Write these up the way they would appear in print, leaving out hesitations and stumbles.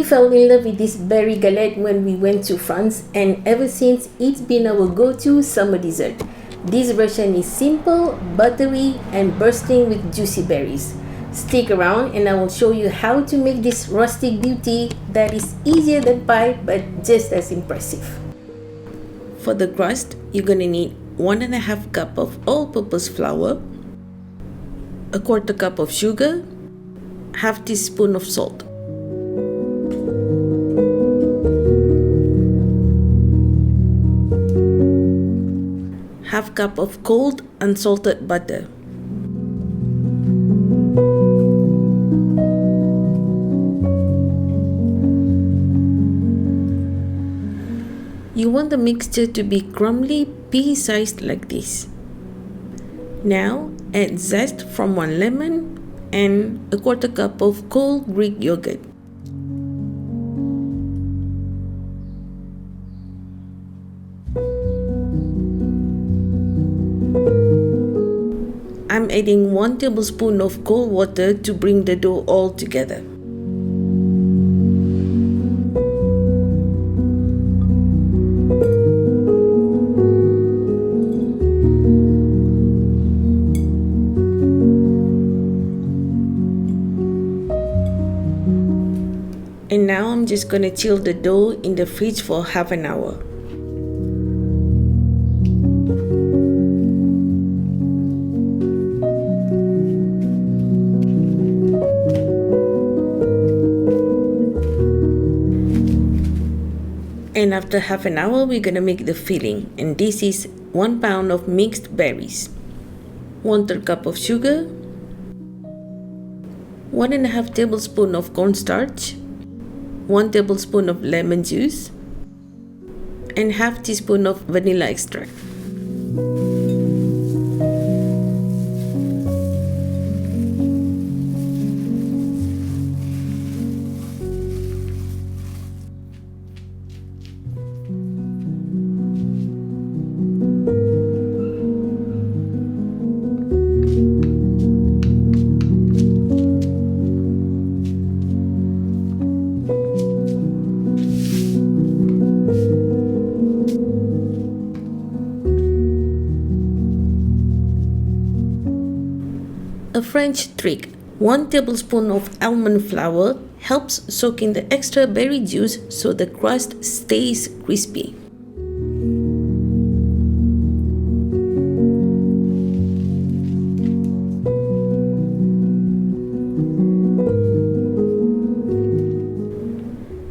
fell in love with this berry galette when we went to France, and ever since it's been our go-to summer dessert. This version is simple, buttery, and bursting with juicy berries. Stick around and I will show you how to make this rustic beauty that is easier than pie but just as impressive. For the crust, you're gonna need 1.5 cup of all-purpose flour, 1/4 cup of sugar, 1/2 teaspoon of salt. Half cup of cold unsalted butter. You want the mixture to be crumbly, pea-sized like this. Now add zest from 1 lemon and 1/4 cup of cold Greek yogurt. I'm adding 1 tablespoon of cold water to bring the dough all together. And now I'm just going to chill the dough in the fridge for half an hour. And after half an hour, we're going to make the filling. And this is 1 pound of mixed berries, 1/3 cup of sugar, 1.5 tablespoon of cornstarch, 1 tablespoon of lemon juice, and 1/2 teaspoon of vanilla extract. A French trick: 1 tablespoon of almond flour helps soak in the extra berry juice so the crust stays crispy.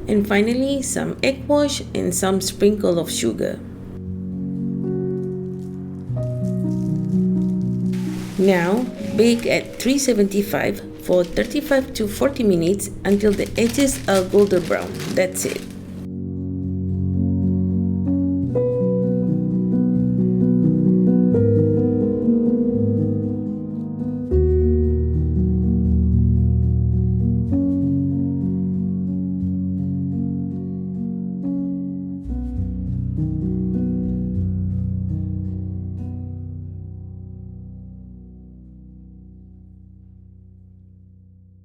And finally, some egg wash and some sprinkle of sugar. Now, bake at 375 for 35 to 40 minutes until the edges are golden brown. That's it.